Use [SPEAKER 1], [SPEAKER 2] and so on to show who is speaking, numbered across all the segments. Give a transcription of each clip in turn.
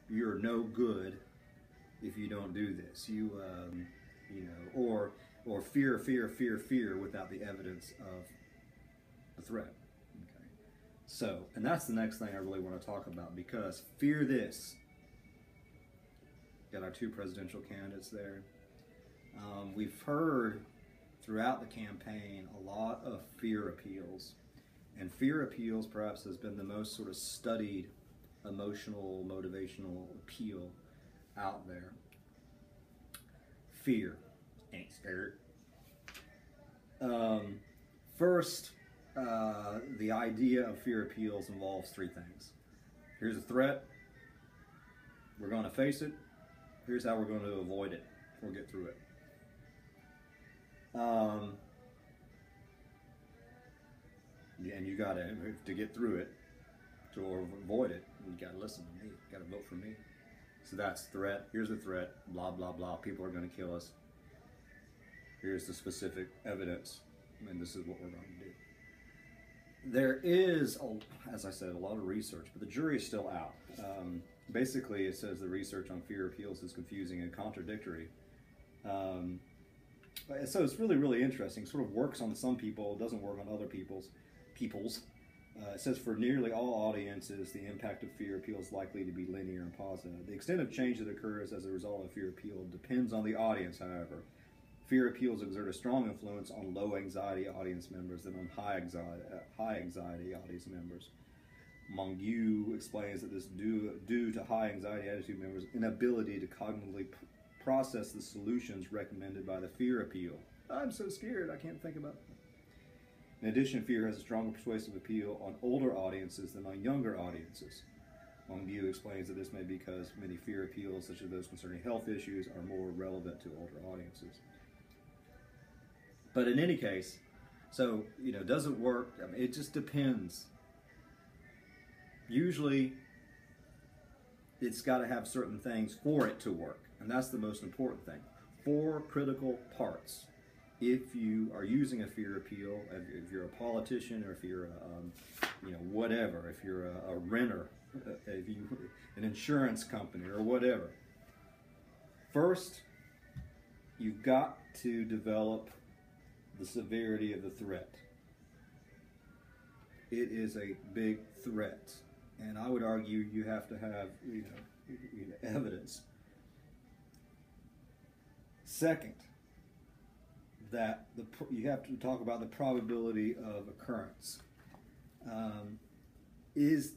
[SPEAKER 1] You're no good if you don't do this. Or fear, fear, fear, fear without the evidence of the threat. Okay. So, and that's the next thing I really want to talk about, because fear this. Got our two presidential candidates there. We've heard throughout the campaign a lot of fear appeals. And fear appeals perhaps has been the most sort of studied emotional, motivational appeal out there. Fear. Ain't scared. First, the idea of fear appeals involves three things. Here's a threat. We're going to face it. Here's how we're going to avoid it or get through it. And you got to get through it, to avoid it, you got to listen to me. You got to vote for me. So that's threat. Here's the threat. Blah, blah, blah. People are going to kill us. Here's the specific evidence, and this is what we're going to do. There is, as I said, a lot of research, but the jury is still out. Basically, it says the research on fear appeals is confusing and contradictory. So it's really, really interesting. It sort of works on some people, doesn't work on other people's. It says for nearly all audiences, the impact of fear appeal is likely to be linear and positive. The extent of change that occurs as a result of fear appeal depends on the audience, however. Fear appeals exert a strong influence on low anxiety audience members than on high anxiety audience members. Mongeau explains that this is due to high anxiety attitude members' inability to cognitively process the solutions recommended by the fear appeal. I'm so scared, I can't think about it. In addition, fear has a stronger persuasive appeal on older audiences than on younger audiences. Mongeau explains that this may be because many fear appeals, such as those concerning health issues, are more relevant to older audiences. But in any case, so, does it work? I mean, it just depends. Usually, it's got to have certain things for it to work, and that's the most important thing. 4 critical parts. If you are using a fear appeal, if you're a politician, or if you're whatever, if you're a renter, if you an insurance company or whatever. First, you've got to develop the severity of the threat. It is a big threat, and I would argue you have to have evidence. Second, that you have to talk about the probability of occurrence. Is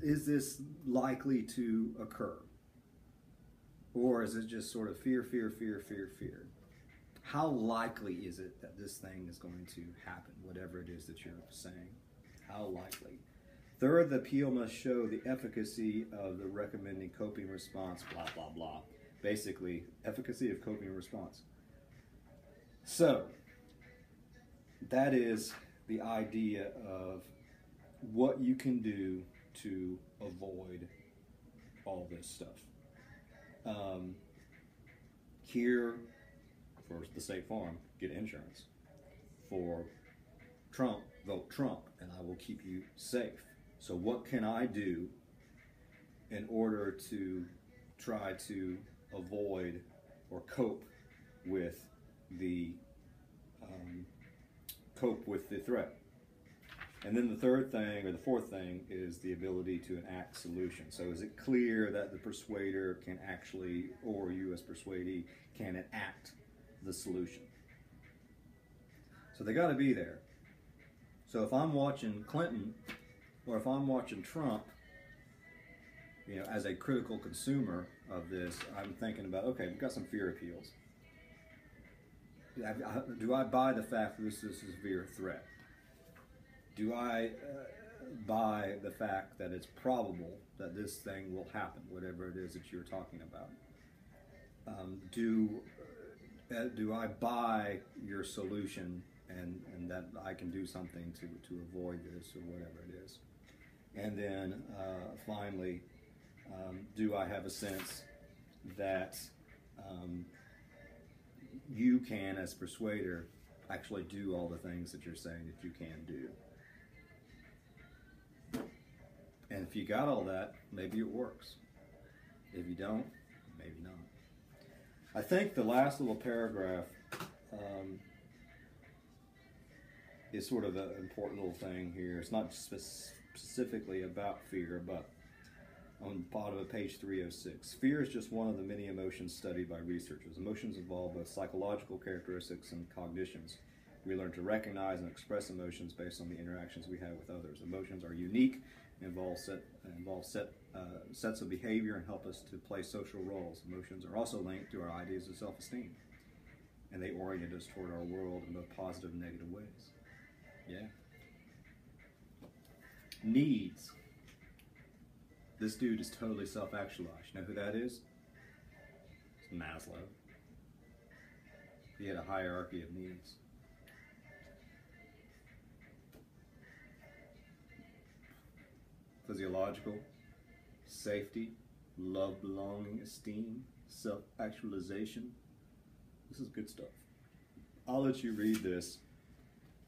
[SPEAKER 1] this likely to occur? Or is it just sort of fear, fear, fear, fear, fear? How likely is it that this thing is going to happen, whatever it is that you're saying? How likely? Third, the appeal must show the efficacy of the recommending coping response, blah, blah, blah. Basically, efficacy of coping response. So, that is the idea of what you can do to avoid all this stuff. Here, for the State Farm, get insurance. For Trump, vote Trump, and I will keep you safe. So what can I do in order to try to avoid or cope with the threat? And then the third thing, or the fourth thing, is the ability to enact solutions. So is it clear that the persuader can actually, or you as persuadee, can enact the solution? So they got to be there. So if I'm watching Clinton, or if I'm watching Trump, as a critical consumer of this, I'm thinking about, okay, we've got some fear appeals. Do I buy the fact that this is a severe threat? Do I buy the fact that it's probable that this thing will happen, whatever it is that you're talking about? Do I buy your solution and that I can do something to avoid this or whatever it is? And then finally, do I have a sense that you can, as persuader, actually do all the things that you're saying that you can do? And if you got all that, maybe it works. If you don't, maybe not. I think the last little paragraph is sort of an important little thing here. It's not specifically about fear, but on the bottom of page 306. Fear is just one of the many emotions studied by researchers. Emotions involve both psychological characteristics and cognitions. We learn to recognize and express emotions based on the interactions we have with others. Emotions are unique, involve sets of behavior, and help us to play social roles. Emotions are also linked to our ideas of self-esteem, and they orient us toward our world in both positive and negative ways. Yeah. Needs. This dude is totally self-actualized. You know who that is? It's Maslow. He had a hierarchy of needs. Physiological, safety, love, belonging, esteem, self-actualization. This is good stuff. I'll let you read this,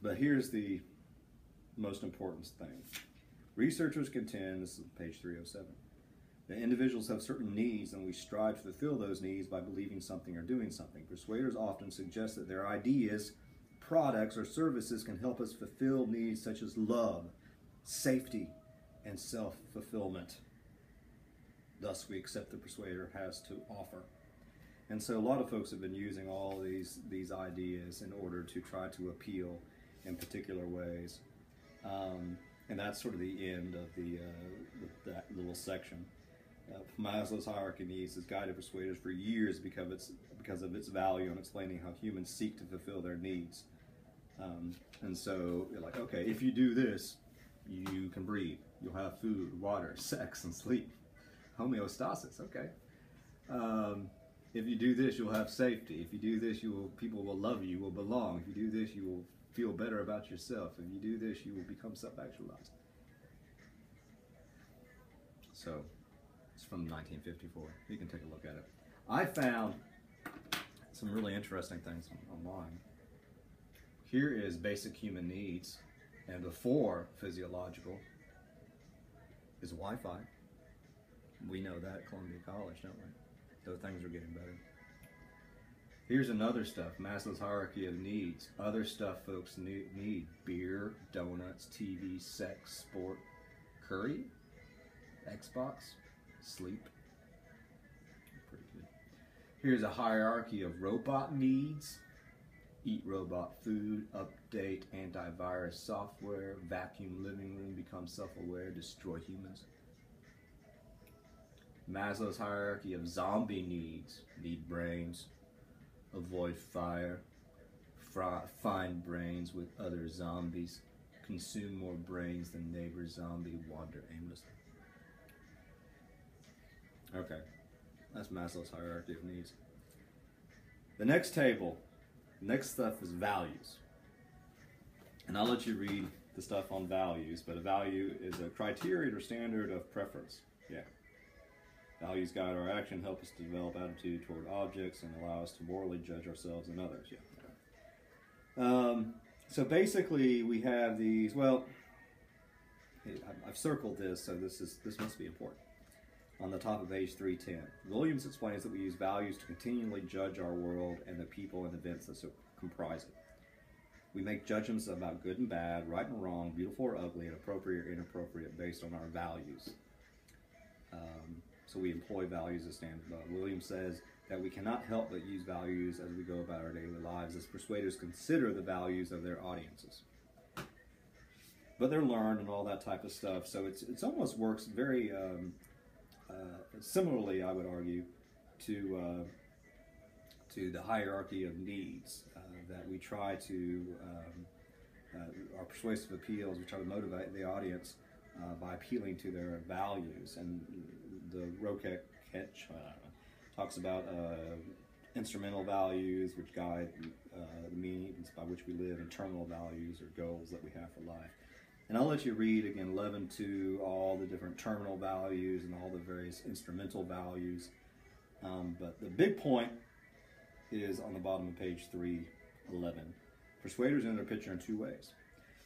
[SPEAKER 1] but here's the most important thing. Researchers contend, this is page 307, that individuals have certain needs and we strive to fulfill those needs by believing something or doing something. Persuaders often suggest that their ideas, products, or services can help us fulfill needs such as love, safety, and self-fulfillment. Thus, we accept the persuader has to offer. And so a lot of folks have been using all these ideas in order to try to appeal in particular ways. And that's sort of the end of that little section. Maslow's hierarchy of needs has guided persuaders for years because of its value in explaining how humans seek to fulfill their needs. And so you're like, okay, if you do this, you can breathe. You'll have food, water, sex, and sleep. Homeostasis, okay. If you do this, you'll have safety. If you do this, people will love you, you will belong. If you do this, you will feel better about yourself. If you do this, you will become self-actualized. So, it's from 1954. You can take a look at it. I found some really interesting things online. Here is basic human needs, and before physiological is Wi-Fi. We know that at Columbia College, don't we? Those things are getting better. Here's another stuff, Maslow's hierarchy of needs. Other stuff folks need: beer, donuts, TV, sex, sport, curry, Xbox, sleep. Pretty good. Here's a hierarchy of robot needs: eat robot food, update antivirus software, vacuum living room, become self-aware, destroy humans. Maslow's hierarchy of zombie needs: need brains, avoid fire, find brains with other zombies, consume more brains than neighbor zombie, wander aimlessly. Okay, that's Maslow's hierarchy of needs. The next table, next stuff is values. And I'll let you read the stuff on values, but a value is a criterion or standard of preference. Yeah. Values guide our action, help us to develop attitude toward objects, and allow us to morally judge ourselves and others. Yeah. So basically, we have these. Well, I've circled this, so this must be important. On the top of page 310, Williams explains that we use values to continually judge our world and the people and events that comprise it. We make judgments about good and bad, right and wrong, beautiful or ugly, and appropriate or inappropriate based on our values. So we employ values as standard. Williams says that we cannot help but use values as we go about our daily lives, as persuaders consider the values of their audiences. But they're learned and all that type of stuff, so it almost works very similarly, I would argue, to the hierarchy of needs that we try to, our persuasive appeals, we try to motivate the audience by appealing to their values. And the Rokech talks about instrumental values, which guide the means by which we live, and terminal values or goals that we have for life. And I'll let you read again 11.2, all the different terminal values and all the various instrumental values. But the big point is on the bottom of page 311. Persuaders enter the picture in two ways.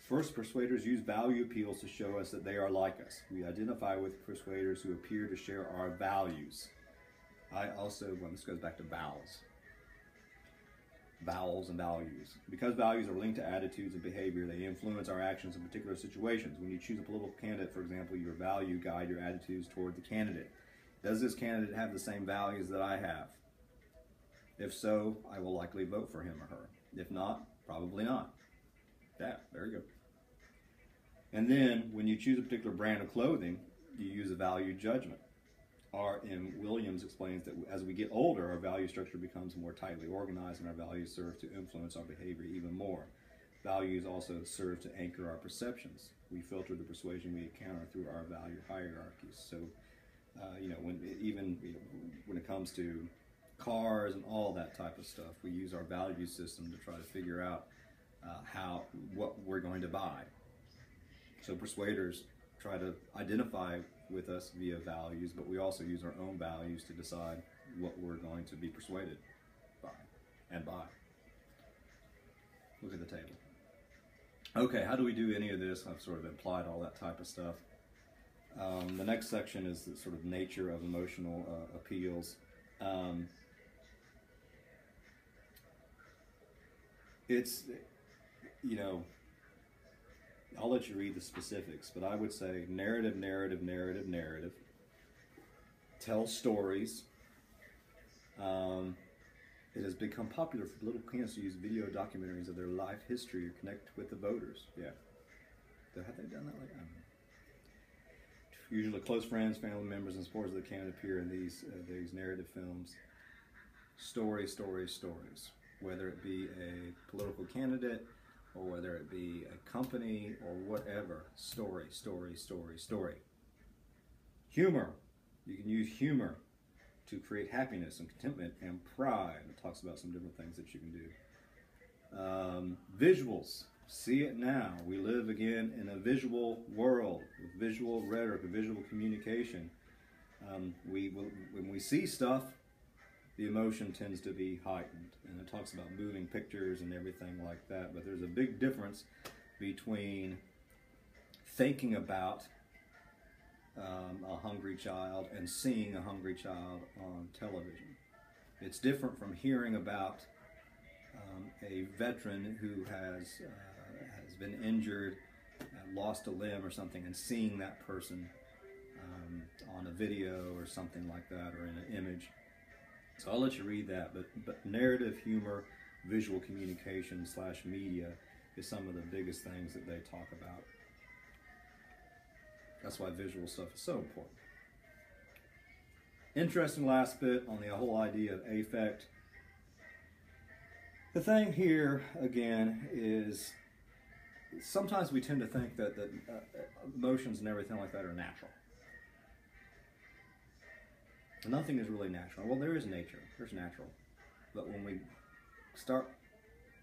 [SPEAKER 1] First, persuaders use value appeals to show us that they are like us. We identify with persuaders who appear to share our values. well, this goes back to vowels and values. Because values are linked to attitudes and behavior, they influence our actions in particular situations. When you choose a political candidate, for example, your value guide your attitudes toward the candidate. Does this candidate have the same values that I have? If so, I will likely vote for him or her. If not, probably not. Yeah, there you go. And then, when you choose a particular brand of clothing, you use a value judgment. R.M. Williams explains that as we get older, our value structure becomes more tightly organized and our values serve to influence our behavior even more. Values also serve to anchor our perceptions. We filter the persuasion we encounter through our value hierarchies. So, when it comes to cars and all that type of stuff, we use our value system to try to figure out what we're going to buy. So persuaders try to identify with us via values, but we also use our own values to decide what we're going to be persuaded by and buy. Look at the table. Okay, how do we do any of this? I've sort of implied all that type of stuff. The next section is the sort of nature of emotional appeals. It's, I'll let you read the specifics, but I would say narrative. Tell stories. It has become popular for political candidates to use video documentaries of their life history or connect with the voters. Yeah. Have they done that? Usually close friends, family members, and supporters of the candidate appear in these narrative films. Stories. Whether it be a political candidate or whether it be a company or whatever. Story. Humor. You can use humor to create happiness and contentment and pride. It talks about some different things that you can do. Visuals. See it now. We live again in a visual world with visual rhetoric, visual communication. When we see stuff, the emotion tends to be heightened. And it talks about moving pictures and everything like that. But there's a big difference between thinking about a hungry child and seeing a hungry child on television. It's different from hearing about a veteran who has been injured, lost a limb or something, and seeing that person on a video or something like that, or in an image. So I'll let you read that, but narrative, humor, visual communication / media is some of the biggest things that they talk about. That's why visual stuff is so important. Interesting last bit on the whole idea of affect. The thing here, again, is sometimes we tend to think that emotions and everything like that are natural. Nothing is really natural. Well, there is nature. There's natural. But when we start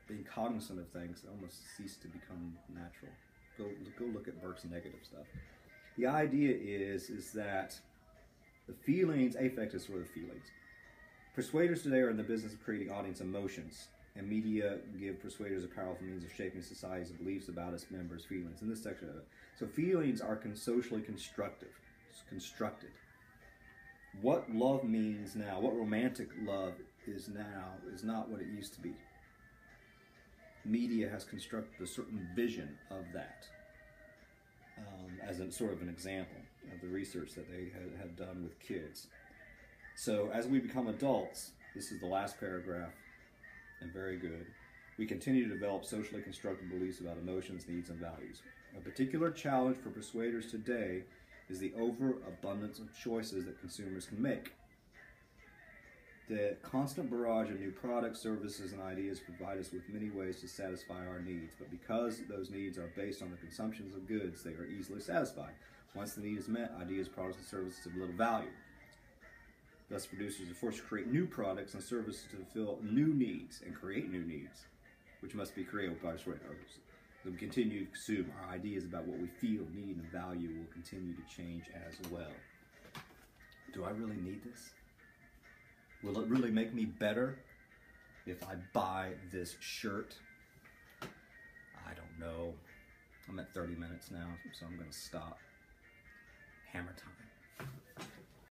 [SPEAKER 1] being cognizant of things, they almost cease to become natural. Go look at Burke's negative stuff. The idea is that the feelings, affect is sort of feelings. Persuaders today are in the business of creating audience emotions, and media give persuaders a powerful means of shaping society's beliefs about its members' feelings. In this section of it. So feelings are socially constructed. What love means now, what romantic love is now, is not what it used to be. Media has constructed a certain vision of that, as a sort of an example of the research that they have done with kids. So as we become adults, this is the last paragraph, and very good, we continue to develop socially constructed beliefs about emotions, needs, and values. A particular challenge for persuaders today is the overabundance of choices that consumers can make. The constant barrage of new products, services, and ideas provide us with many ways to satisfy our needs, but because those needs are based on the consumptions of goods, they are easily satisfied. Once the need is met, ideas, products, and services have little value. Thus, producers are forced to create new products and services to fulfill new needs and create new needs, which must be created by persuaders. As we continue to consume, our ideas about what we feel, need, and value will continue to change as well. Do I really need this? Will it really make me better if I buy this shirt? I don't know. I'm at 30 minutes now, so I'm going to stop. Hammer time.